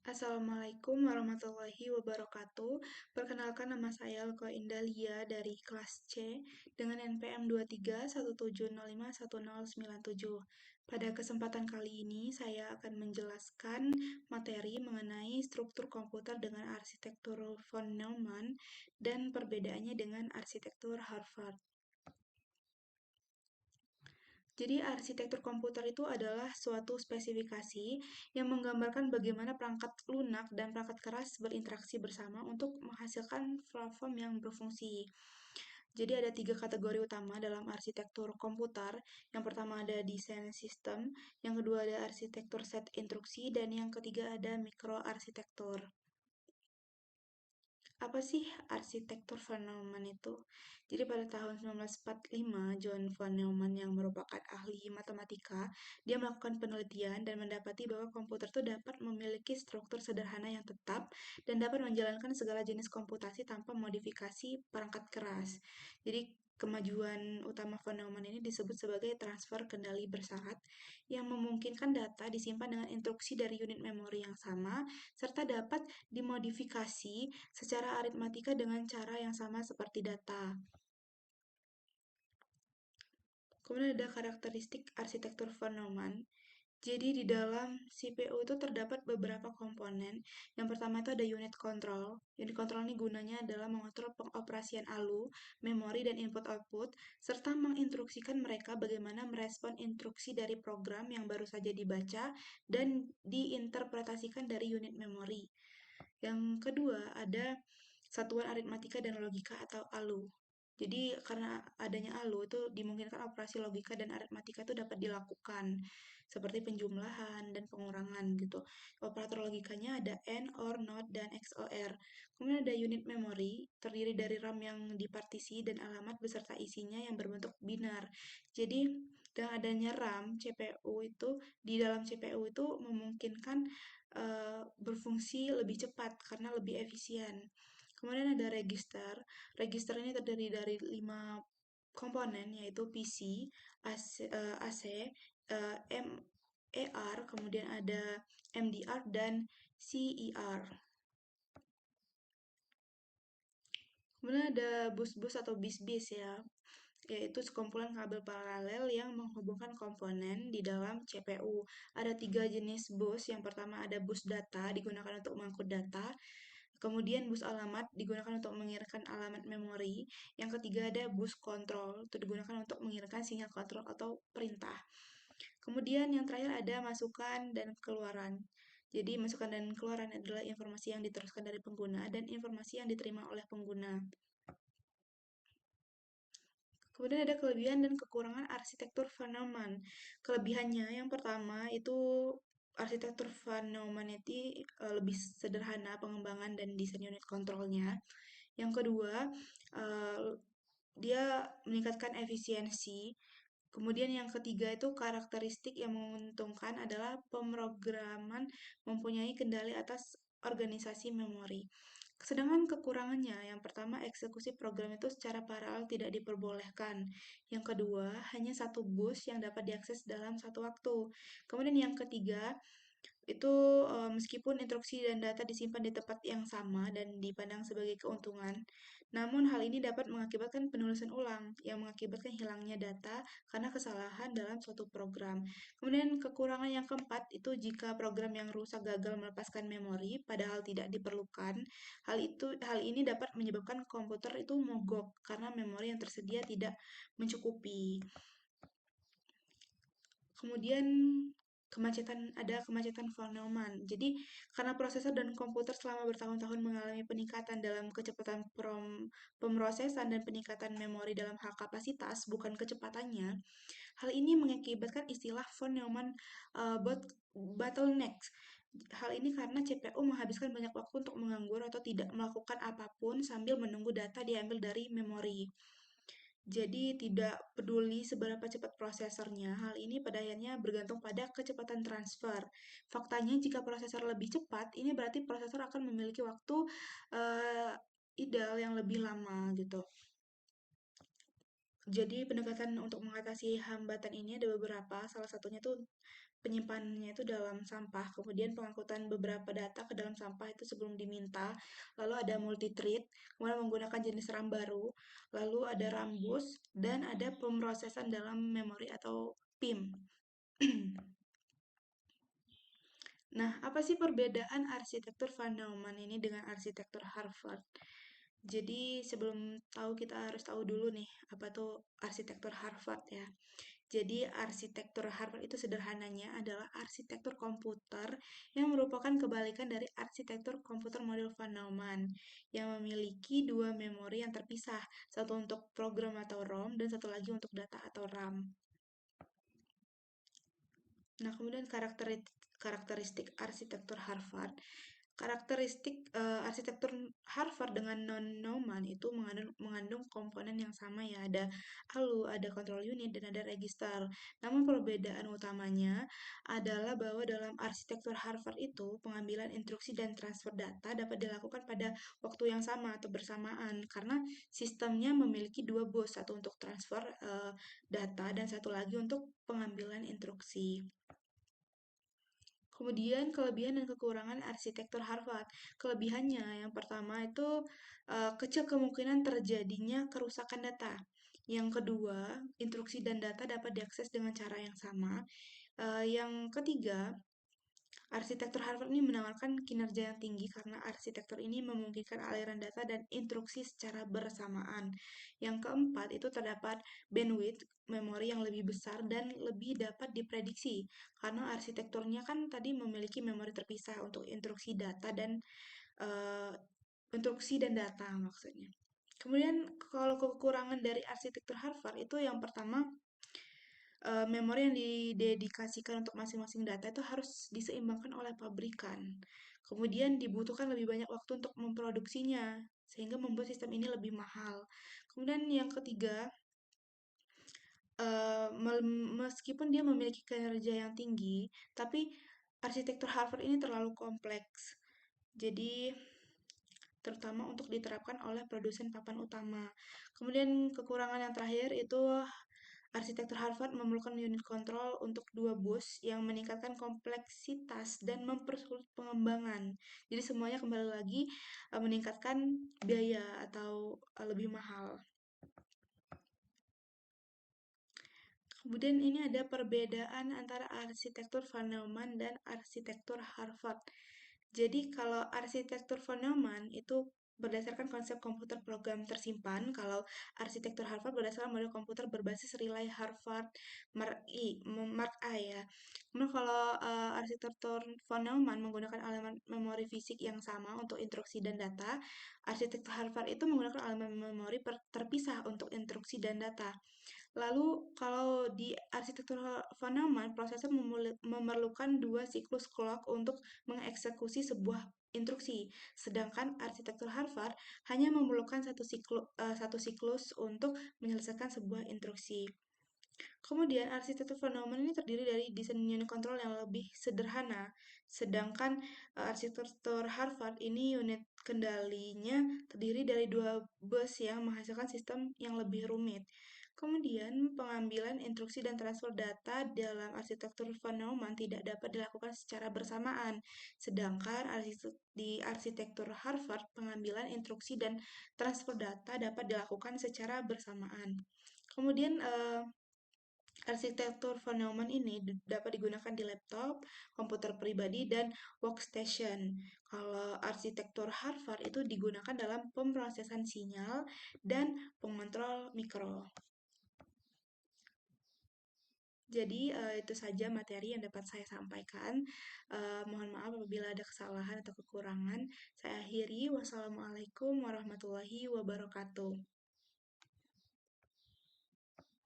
Assalamualaikum warahmatullahi wabarakatuh. Perkenalkan nama saya Leko Indalia dari kelas C dengan NPM 2317051097. Pada kesempatan kali ini saya akan menjelaskan materi mengenai struktur komputer dengan arsitektur von Neumann dan perbedaannya dengan arsitektur Harvard. Jadi arsitektur komputer itu adalah suatu spesifikasi yang menggambarkan bagaimana perangkat lunak dan perangkat keras berinteraksi bersama untuk menghasilkan platform yang berfungsi. Jadi ada tiga kategori utama dalam arsitektur komputer. Yang pertama ada desain sistem, yang kedua ada arsitektur set instruksi, dan yang ketiga ada mikroarsitektur. Apa sih arsitektur von Neumann itu? Jadi pada tahun 1945, John von Neumann yang merupakan ahli matematika, dia melakukan penelitian dan mendapati bahwa komputer itu dapat memiliki struktur sederhana yang tetap dan dapat menjalankan segala jenis komputasi tanpa modifikasi perangkat keras. Jadi kemajuan utama von Neumann ini disebut sebagai transfer kendali bersyarat yang memungkinkan data disimpan dengan instruksi dari unit memori yang sama serta dapat dimodifikasi secara aritmatika dengan cara yang sama seperti data. Kemudian ada karakteristik arsitektur von Neumann. Jadi di dalam CPU itu terdapat beberapa komponen. Yang pertama itu ada unit control. Unit control ini gunanya adalah mengontrol pengoperasian ALU, memori dan input-output, serta menginstruksikan mereka bagaimana merespon instruksi dari program yang baru saja dibaca dan diinterpretasikan dari unit memori. Yang kedua ada satuan aritmatika dan logika atau ALU. Jadi karena adanya ALU itu dimungkinkan operasi logika dan aritmatika itu dapat dilakukan seperti penjumlahan dan pengurangan gitu. Operator logikanya ada AND, OR, NOT, dan XOR. Kemudian ada unit memori terdiri dari RAM yang dipartisi dan alamat beserta isinya yang berbentuk binar. Jadi dengan adanya RAM, CPU itu di dalam CPU itu memungkinkan berfungsi lebih cepat karena lebih efisien. Kemudian ada register. Register ini terdiri dari 5 komponen yaitu PC, AC, MER, kemudian ada MDR dan CER. Kemudian ada bus-bus atau bis-bis ya, yaitu sekumpulan kabel paralel yang menghubungkan komponen di dalam CPU. Ada tiga jenis bus. Yang pertama ada bus data, digunakan untuk mengangkut data. Kemudian bus alamat digunakan untuk mengirimkan alamat memori. Yang ketiga ada bus kontrol, itu digunakan untuk mengirimkan sinyal kontrol atau perintah. Kemudian yang terakhir ada masukan dan keluaran. Jadi masukan dan keluaran adalah informasi yang diteruskan dari pengguna dan informasi yang diterima oleh pengguna. Kemudian ada kelebihan dan kekurangan arsitektur von Neumann. Kelebihannya yang pertama itu arsitektur von Neumann itu lebih sederhana pengembangan dan desain unit kontrolnya. Yang kedua, eh, dia meningkatkan efisiensi. Kemudian yang ketiga itu karakteristik yang menguntungkan adalah pemrograman mempunyai kendali atas organisasi memori. Sedangkan kekurangannya, yang pertama eksekusi program itu secara paralel tidak diperbolehkan. Yang kedua, hanya satu bus yang dapat diakses dalam satu waktu. Kemudian yang ketiga, itu meskipun instruksi dan data disimpan di tempat yang sama dan dipandang sebagai keuntungan, namun hal ini dapat mengakibatkan penulisan ulang yang mengakibatkan hilangnya data karena kesalahan dalam suatu program. Kemudian kekurangan yang keempat itu jika program yang rusak gagal melepaskan memori padahal tidak diperlukan, hal ini dapat menyebabkan komputer itu mogok karena memori yang tersedia tidak mencukupi. Kemudian ada kemacetan von Neumann. Jadi karena prosesor dan komputer selama bertahun-tahun mengalami peningkatan dalam kecepatan pemrosesan dan peningkatan memori dalam hal kapasitas, bukan kecepatannya, hal ini mengakibatkan istilah von Neumann bottlenecks. Hal ini karena CPU menghabiskan banyak waktu untuk menganggur atau tidak melakukan apapun sambil menunggu data diambil dari memori. Jadi tidak peduli seberapa cepat prosesornya, hal ini pada akhirnya bergantung pada kecepatan transfer. Faktanya jika prosesor lebih cepat, ini berarti prosesor akan memiliki waktu uh, ideal yang lebih lama gitu. Jadi pendekatan untuk mengatasi hambatan ini ada beberapa, salah satunya tuh penyimpanannya itu dalam sampah, kemudian pengangkutan beberapa data ke dalam sampah itu sebelum diminta, lalu ada multi-thread, kemudian menggunakan jenis RAM baru, lalu ada RAM bus, dan ada pemrosesan dalam memori atau PIM. Nah, apa sih perbedaan arsitektur Van Neumann ini dengan arsitektur Harvard? Jadi sebelum tahu kita harus tahu dulu nih apa tuh arsitektur Harvard ya. Jadi arsitektur Harvard itu sederhananya adalah arsitektur komputer yang merupakan kebalikan dari arsitektur komputer model Van Neumann yang memiliki dua memori yang terpisah, satu untuk program atau ROM dan satu lagi untuk data atau RAM. Nah, kemudian karakteristik arsitektur Harvard. Karakteristik arsitektur Harvard dengan non-Neumann itu mengandung komponen yang sama ya, ada ALU, ada control unit, dan ada register. Namun perbedaan utamanya adalah bahwa dalam arsitektur Harvard itu pengambilan instruksi dan transfer data dapat dilakukan pada waktu yang sama atau bersamaan karena sistemnya memiliki dua bus, satu untuk transfer data dan satu lagi untuk pengambilan instruksi. Kemudian kelebihan dan kekurangan arsitektur Harvard. Kelebihannya yang pertama itu kecil kemungkinan terjadinya kerusakan data. Yang kedua, instruksi dan data dapat diakses dengan cara yang sama. Yang ketiga, arsitektur Harvard ini menawarkan kinerja yang tinggi karena arsitektur ini memungkinkan aliran data dan instruksi secara bersamaan. Yang keempat, itu terdapat bandwidth memori yang lebih besar dan lebih dapat diprediksi karena arsitekturnya kan tadi memiliki memori terpisah untuk uh, instruksi dan data maksudnya. Kemudian kalau kekurangan dari arsitektur Harvard itu yang pertama memori yang didedikasikan untuk masing-masing data itu harus diseimbangkan oleh pabrikan. Kemudian dibutuhkan lebih banyak waktu untuk memproduksinya, sehingga membuat sistem ini lebih mahal. Kemudian yang ketiga, meskipun dia memiliki kinerja yang tinggi, tapi arsitektur Harvard ini terlalu kompleks. Jadi, terutama untuk diterapkan oleh produsen papan utama. Kemudian kekurangan yang terakhir itu arsitektur Harvard memerlukan unit kontrol untuk dua bus yang meningkatkan kompleksitas dan mempersulit pengembangan. Jadi semuanya kembali lagi meningkatkan biaya atau lebih mahal. Kemudian ini ada perbedaan antara arsitektur Van Neumann dan arsitektur Harvard. Jadi kalau arsitektur von Neumann itu berdasarkan konsep komputer program tersimpan, kalau arsitektur Harvard berdasarkan model komputer berbasis relay Harvard Mark I ya. Kemudian kalau arsitektur von Neumann menggunakan elemen memori fisik yang sama untuk instruksi dan data, arsitektur Harvard itu menggunakan elemen memori terpisah untuk instruksi dan data. Lalu kalau di arsitektur von Neumann, prosesor memerlukan dua siklus clock untuk mengeksekusi sebuah instruksi, sedangkan arsitektur Harvard hanya memerlukan satu siklus untuk menyelesaikan sebuah instruksi. Kemudian arsitektur von Neumann ini terdiri dari desain unit control yang lebih sederhana, sedangkan arsitektur Harvard ini unit kendalinya terdiri dari dua bus yang menghasilkan sistem yang lebih rumit. Kemudian pengambilan instruksi dan transfer data dalam arsitektur von Neumann tidak dapat dilakukan secara bersamaan, sedangkan di arsitektur Harvard pengambilan instruksi dan transfer data dapat dilakukan secara bersamaan. Kemudian arsitektur von Neumann ini dapat digunakan di laptop, komputer pribadi, dan workstation. Kalau arsitektur Harvard itu digunakan dalam pemrosesan sinyal dan pengontrol mikro. Jadi itu saja materi yang dapat saya sampaikan. Mohon maaf apabila ada kesalahan atau kekurangan. Saya akhiri. Wassalamualaikum warahmatullahi wabarakatuh.